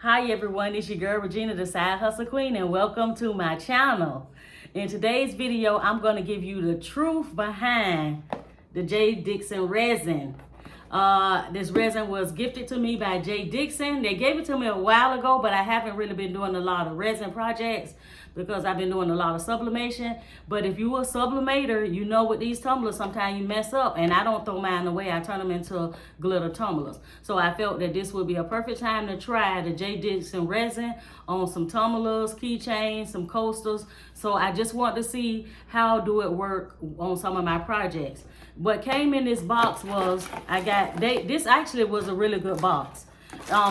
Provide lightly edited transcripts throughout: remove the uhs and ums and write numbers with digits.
Hi everyone, it's your girl Regina, the Side Hustle Queen, and welcome to my channel. In today's video, I'm going to give you the truth behind the JDiction Resin. This resin was gifted to me by JDiction. They gave it to me a while ago, but I haven't really been doing a lot of resin projects because I've been doing a lot of sublimation. But if you're a sublimator, you know with these tumblers, sometimes you mess up, and I don't throw mine away. I turn them into glitter tumblers. So I felt that this would be a perfect time to try the JDiction Resin on some tumblers, keychains, some coasters. So I just want to see how do it work on some of my projects. What came in this box was, this actually was a really good box.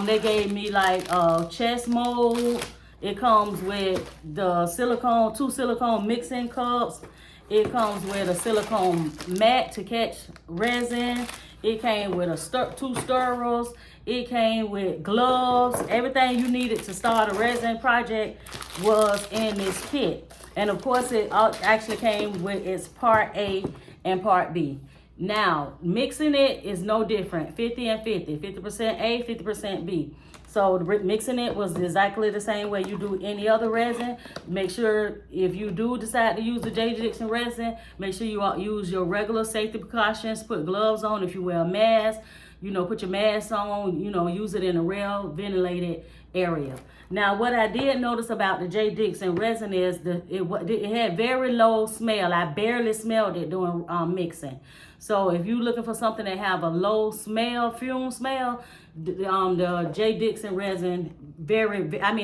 They gave me like a chest mold. It comes with the silicone, 2 silicone mixing cups. It comes with a silicone mat to catch resin. It came with 2 stirrers. It came with gloves. Everything you needed to start a resin project was in this kit. And of course, it actually came with its part A and part B. Now, mixing it is no different, 50 and 50, 50% A, 50% B. So mixing it was exactly the same way you do any other resin. Make sure if you do decide to use the JDiction Resin, make sure you use your regular safety precautions, put gloves on if you wear a mask, put your mask on, use it in a well ventilated area. Now, what I did notice about the JDiction Resin is it had very low smell. I barely smelled it during mixing. So if you're looking for something that have a low smell, fume smell, the JDiction Resin,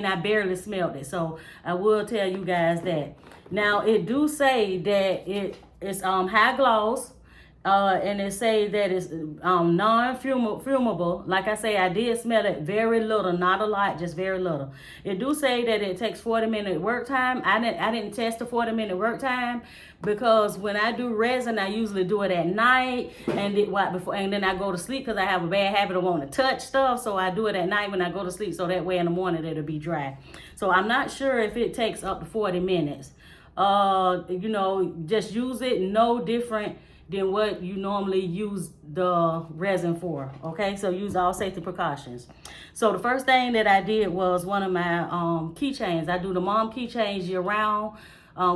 I barely smelled it. So I will tell you guys that. Now, it do say that it's high gloss. And it say that it's non-fumable. Like I say, I did smell it very little, not a lot, just very little. It do say that it takes 40-minute work time. I didn't test the 40-minute work time because when I do resin, I usually do it at night and then I go to sleep because I have a bad habit of wanting to touch stuff. So I do it at night when I go to sleep, so that way in the morning it'll be dry. So I'm not sure if it takes up to 40 minutes. Just use it no different than what you normally use the resin for, okay? So use all safety precautions. So the first thing that I did was one of my keychains. I do the mom keychains year round.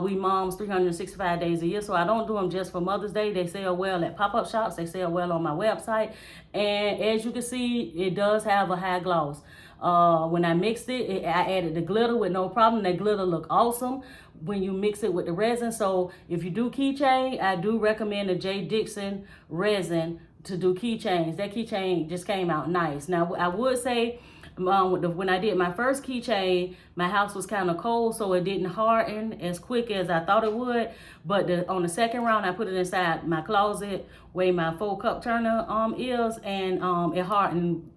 We moms 365 days a year, so I don't do them just for Mother's Day. They sell well at pop-up shops. They sell well on my website. And as you can see, it does have a high gloss. When I mixed it, I added the glitter with no problem. That glitter look awesome when you mix it with the resin. So if you do keychain, I do recommend the JDiction Resin to do keychains. That keychain just came out nice. Now, I would say when I did my first keychain, my house was kind of cold, so it didn't harden as quick as I thought it would. But on the second round, I put it inside my closet where my 4-cup turner is, and it hardened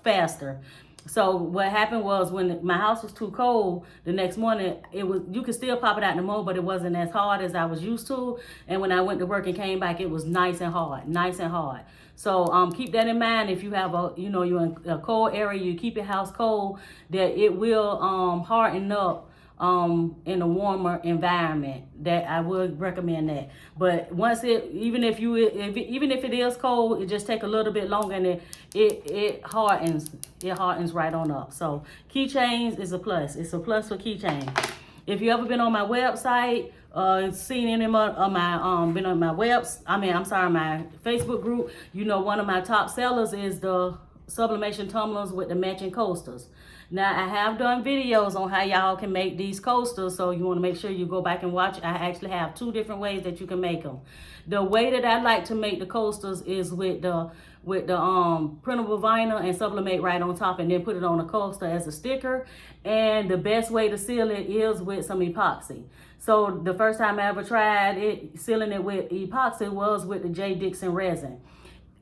faster. So what happened was when my house was too cold, the next morning you could still pop it out in the mold, but it wasn't as hard as I was used to. And when I went to work and came back, it was nice and hard, nice and hard. So keep that in mind. If you have you're in a cold area, you keep your house cold, that it will harden up in a warmer environment. That I would recommend that. But once even if it is cold, it just take a little bit longer, and it hardens right on up. So keychains is a plus. It's a plus for keychains. If you ever been on my website, seen any of my been on my my Facebook group, one of my top sellers is the sublimation tumblers with the matching coasters. Now, I have done videos on how y'all can make these coasters, so you want to make sure you go back and watch. I actually have 2 different ways that you can make them. The way that I like to make the coasters is with the printable vinyl and sublimate right on top, and then put it on a coaster as a sticker. And the best way to seal it is with some epoxy. So the first time I ever tried sealing it with epoxy was with the JDiction Resin.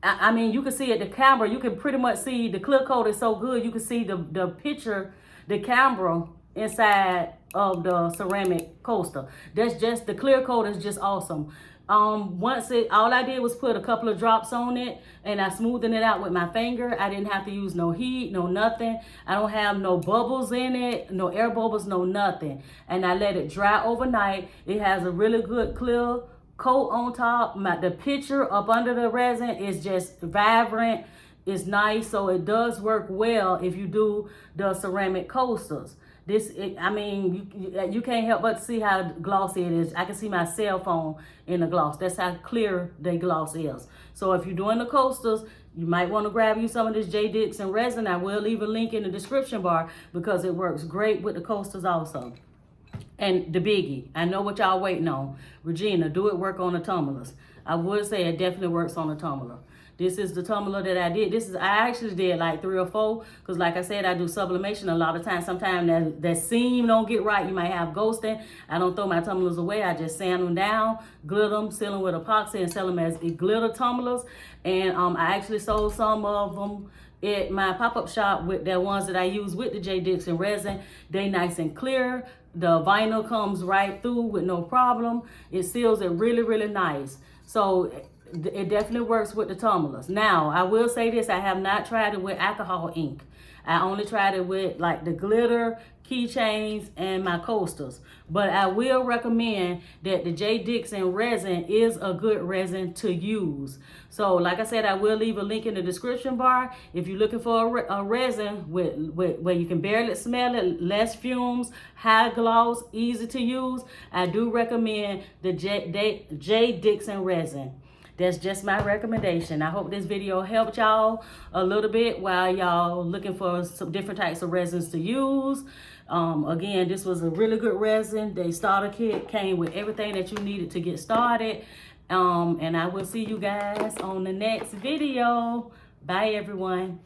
You can see at the camera, you can pretty much see the clear coat is so good, you can see the picture, the camera inside of the ceramic coaster. That's just, the clear coat is just awesome. All I did was put a couple of drops on it, and I smoothed it out with my finger. I didn't have to use no heat, no nothing. I don't have no bubbles in it, no air bubbles, no nothing. And I let it dry overnight. It has a really good clear coat on top. The picture up under the resin is just vibrant. It's nice, so it does work well if you do the ceramic coasters. I mean, you can't help but see how glossy it is. I can see my cell phone in the gloss. That's how clear the gloss is. So if you're doing the coasters, you might want to grab you some of this JDiction resin. I will leave a link in the description bar because it works great with the coasters also. And the biggie, I know what y'all waiting on. Regina, do it work on the tumblers? I would say it definitely works on the tumbler. This is the tumbler that I did. I actually did like 3 or 4 because like I said, I do sublimation a lot of times. Sometimes that seam don't get right. You might have ghosting. I don't throw my tumblers away. I just sand them down, glitter them, seal them with epoxy, and sell them as glitter tumblers. And I actually sold some of them at my pop-up shop with the ones that I use with the JDiction resin. They nice and clear. The vinyl comes right through with no problem. It seals it really, really nice. So it definitely works with the tumblers. Now, I will say this, I have not tried it with alcohol ink. I only tried it with like the glitter, keychains, and my coasters. But I will recommend that the JDiction resin is a good resin to use. So like I said, I will leave a link in the description bar. If you're looking for a resin with where you can barely smell it, less fumes, high gloss, easy to use, I do recommend the JDiction resin. That's just my recommendation. I hope this video helped y'all a little bit while y'all looking for some different types of resins to use. Again, this was a really good resin. The starter kit came with everything that you needed to get started. And I will see you guys on the next video. Bye, everyone.